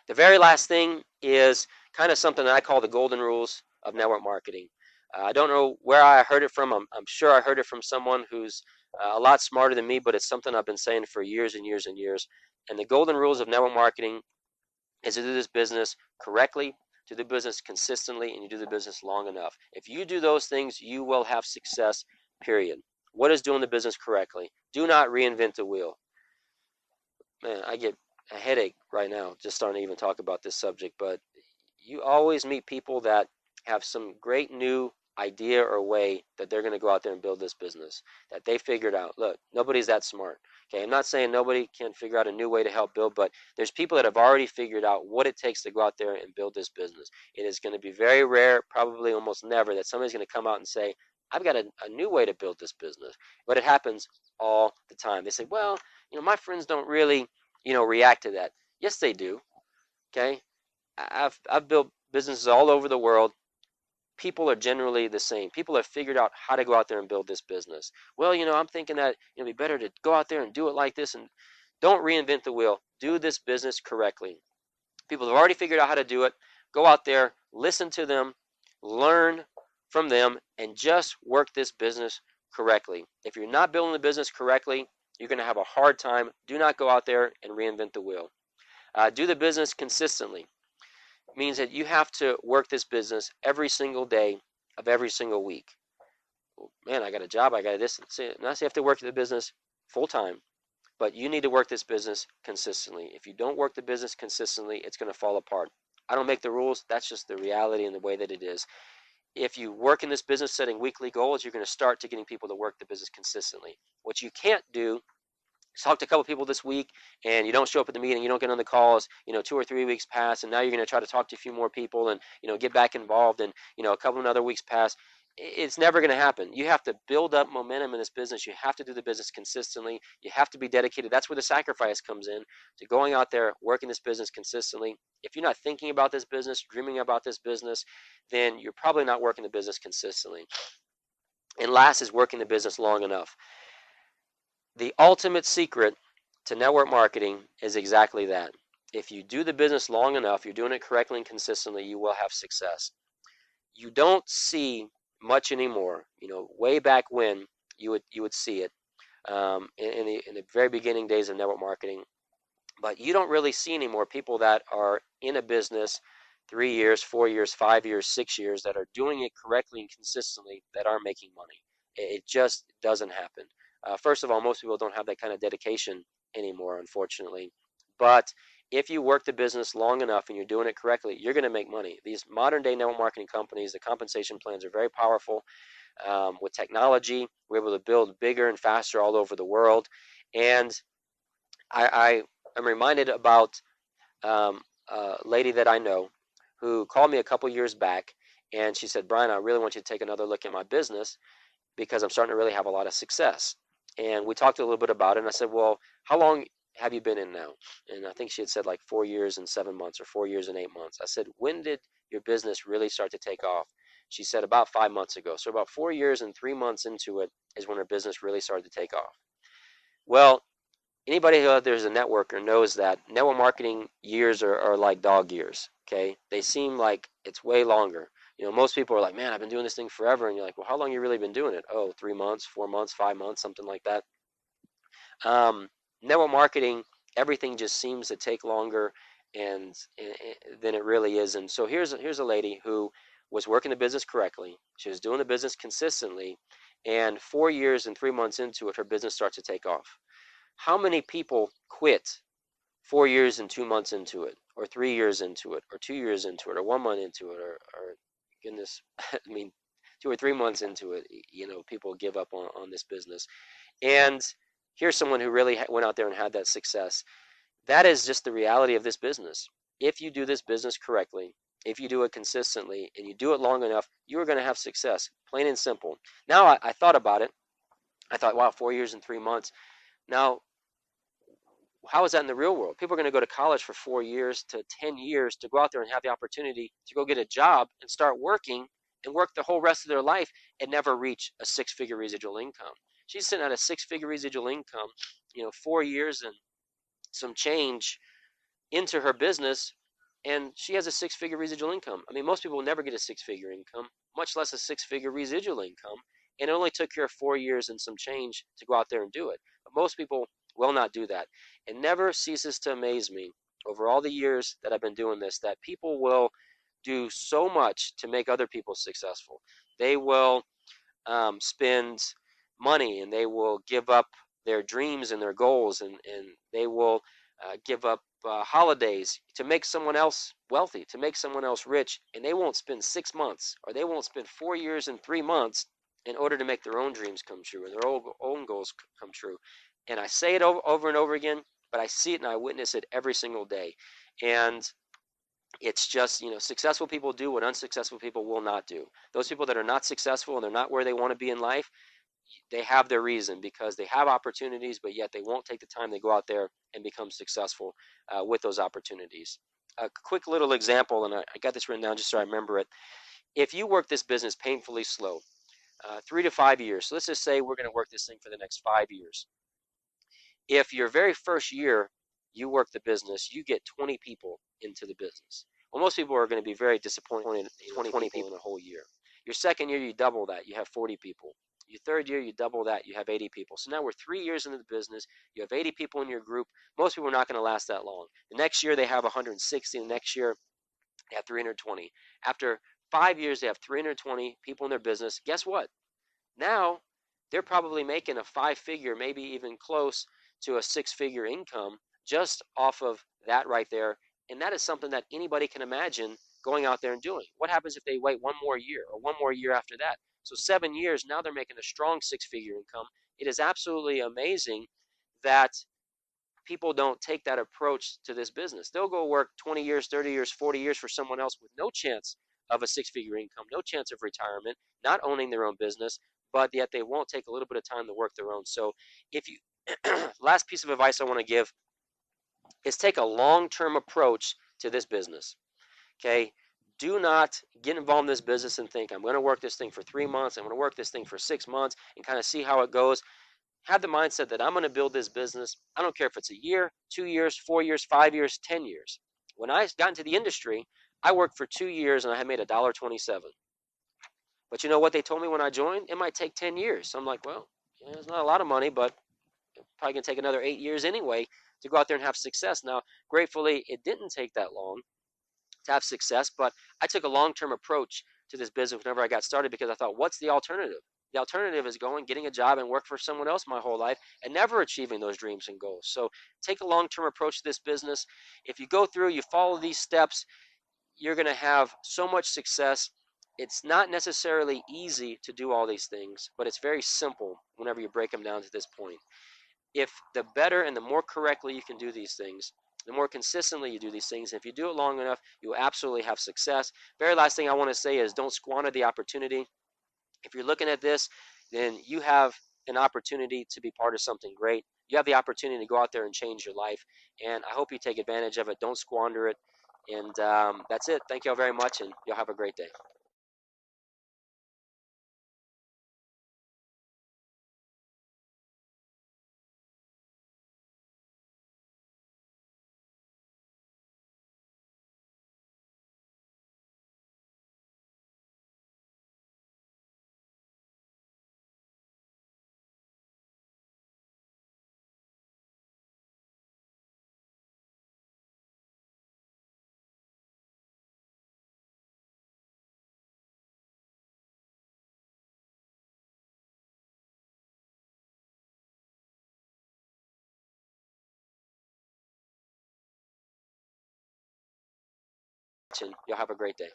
The very last thing is kind of something that I call the golden rules of network marketing. I don't know where I heard it from. I'm sure I heard it from someone who's a lot smarter than me, but it's something I've been saying for years and years and years. And the golden rules of network marketing is to do this business correctly, to do business consistently, and you do the business long enough. If you do those things, you will have success, period. What is doing the business correctly? Do not reinvent the wheel. Man, I get a headache right now just starting to even talk about this subject, but you always meet people that have some great new idea or way that they're going to go out there and build this business that they figured out. Look, nobody's that smart. Okay, I'm not saying nobody can figure out a new way to help build, but there's people that have already figured out what it takes to go out there and build this business. It is going to be very rare, probably almost never, that somebody's going to come out and say, I've got a new way to build this business. But it happens all the time. They say, well, my friends don't really, react to that. Yes, they do. Okay, I've built businesses all over the world. People are generally the same. People have figured out how to go out there and build this business. Well, I'm thinking that it'd be better to go out there and do it like this, and don't reinvent the wheel. Do this business correctly. People have already figured out how to do it. Go out there, listen to them, learn from them, and just work this business correctly. If you're not building the business correctly, you're going to have a hard time. Do not go out there and reinvent the wheel. Do the business consistently. It means that you have to work this business every single day of every single week. Well, man, I got a job, I got this. Not say you have to work the business full time, but you need to work this business consistently. If you don't work the business consistently, it's going to fall apart. I don't make the rules. That's just the reality and the way that it is. If you work in this business setting weekly goals, you're going to start to getting people to work the business consistently. What you can't do, talked to a couple of people this week and you don't show up at the meeting, you don't get on the calls, 2 or 3 weeks pass, and now you're going to try to talk to a few more people and get back involved, and a couple of other weeks pass. It's never going to happen. You have to build up momentum in this business. You have to do the business consistently. You have to be dedicated. That's where the sacrifice comes in, to going out there, working this business consistently. If you're not thinking about this business, dreaming about this business, then you're probably not working the business consistently. And last is working the business long enough. The ultimate secret to network marketing is exactly that. If you do the business long enough, you're doing it correctly and consistently, you will have success. You don't see much anymore. Way back when you would see it, in the very beginning days of network marketing, but you don't really see anymore people that are in a business 3 years, 4 years, 5 years, 6 years, that are doing it correctly and consistently, that are making money. It just doesn't happen. First of all, most people don't have that kind of dedication anymore, unfortunately. But if you work the business long enough and you're doing it correctly, you're going to make money. These modern day network marketing companies, the compensation plans are very powerful. With technology, we're able to build bigger and faster all over the world. And I am reminded about a lady that I know who called me a couple years back, and she said, Brian, I really want you to take another look at my business because I'm starting to really have a lot of success. And we talked a little bit about it, and I said, well, how long have you been in now? And I think she had said like 4 years and 7 months, or 4 years and 8 months. I said, when did your business really start to take off? She said about 5 months ago. So about 4 years and 3 months into it is when her business really started to take off. Well, anybody who out there is a networker knows that network marketing years are like dog years. Okay, they seem like it's way longer. Most people are like, man, I've been doing this thing forever, and you're like, well, how long you really been doing it? Oh, 3 months, 4 months, 5 months, something like that. Network marketing, everything just seems to take longer and than it really is. And so here's a lady who was working the business correctly. She was doing the business consistently, and 4 years and 3 months into it, her business starts to take off. How many people quit 4 years and 2 months into it, or 3 years into it, or 2 years into it, or 1 month into it, or goodness, I mean, 2 or 3 months into it, people give up on this business. And here's someone who really went out there and had that success. That is just the reality of this business. If you do this business correctly, if you do it consistently, and you do it long enough, you are going to have success, plain and simple. Now, I thought about it. I thought, wow, 4 years and 3 months. Now, how is that in the real world? People are going to go to college for 4 years to 10 years to go out there and have the opportunity to go get a job and start working and work the whole rest of their life and never reach a six-figure residual income. She's sitting at a six-figure residual income, 4 years and some change into her business, and she has a six-figure residual income. I mean, most people will never get a six-figure income, much less a six-figure residual income, and it only took her 4 years and some change to go out there and do it. But most people will not do that. It never ceases to amaze me over all the years that I've been doing this that people will do so much to make other people successful. They will spend money, and they will give up their dreams and their goals, and they will give up holidays to make someone else wealthy, to make someone else rich, and they won't spend 6 months, or they won't spend 4 years and 3 months in order to make their own dreams come true and their own goals come true. And I say it over and over again, but I see it and I witness it every single day. And it's just, successful people do what unsuccessful people will not do. Those people that are not successful and they're not where they want to be in life, they have their reason because they have opportunities, but yet they won't take the time to go out there and become successful with those opportunities. A quick little example, and I got this written down just so I remember it. If you work this business painfully slow, 3 to 5 years, so let's just say we're going to work this thing for the next 5 years. If your very first year you work the business, you get 20 people into the business. Well, most people are going to be very disappointed in 20 people in a whole year. Your second year, you double that, you have 40 people. Your third year, you double that, you have 80 people. So now we're 3 years into the business, you have 80 people in your group. Most people are not going to last that long. The next year, they have 160. The next year, they have 320. After 5 years, they have 320 people in their business. Guess what? Now they're probably making a five-figure, maybe even close to a six-figure income just off of that right there. And that is something that anybody can imagine going out there and doing. What happens if they wait one more year or one more year after that? So 7 years, now they're making a strong six-figure income. It is absolutely amazing that people don't take that approach to this business. They'll go work 20 years, 30 years, 40 years for someone else with no chance of a six-figure income, no chance of retirement, not owning their own business, but yet they won't take a little bit of time to work their own. So if you, last piece of advice I want to give is take a long-term approach to this business. Okay. Do not get involved in this business and think, I'm going to work this thing for 3 months, I'm going to work this thing for 6 months and kind of see how it goes. Have the mindset that I'm going to build this business. I don't care if it's a year, 2 years, 4 years, 5 years, 10 years. When I got into the industry, I worked for 2 years and I had made $1.27. But you know what they told me when I joined? It might take 10 years. So I'm like, well, yeah, it's not a lot of money, but probably going to take another 8 years anyway to go out there and have success. Now, gratefully, it didn't take that long to have success, but I took a long-term approach to this business whenever I got started because I thought, what's the alternative? The alternative is going, getting a job and work for someone else my whole life and never achieving those dreams and goals. So take a long-term approach to this business. If you go through, you follow these steps, you're going to have so much success. It's not necessarily easy to do all these things, but it's very simple whenever you break them down to this point. If the better and the more correctly you can do these things, the more consistently you do these things, if you do it long enough, you will absolutely have success. Very last thing I want to say is don't squander the opportunity. If you're looking at this, then you have an opportunity to be part of something great. You have the opportunity to go out there and change your life, and I hope you take advantage of it. Don't squander it. And that's it. Thank you all very much, and you'll have a great day. And you'll have a great day.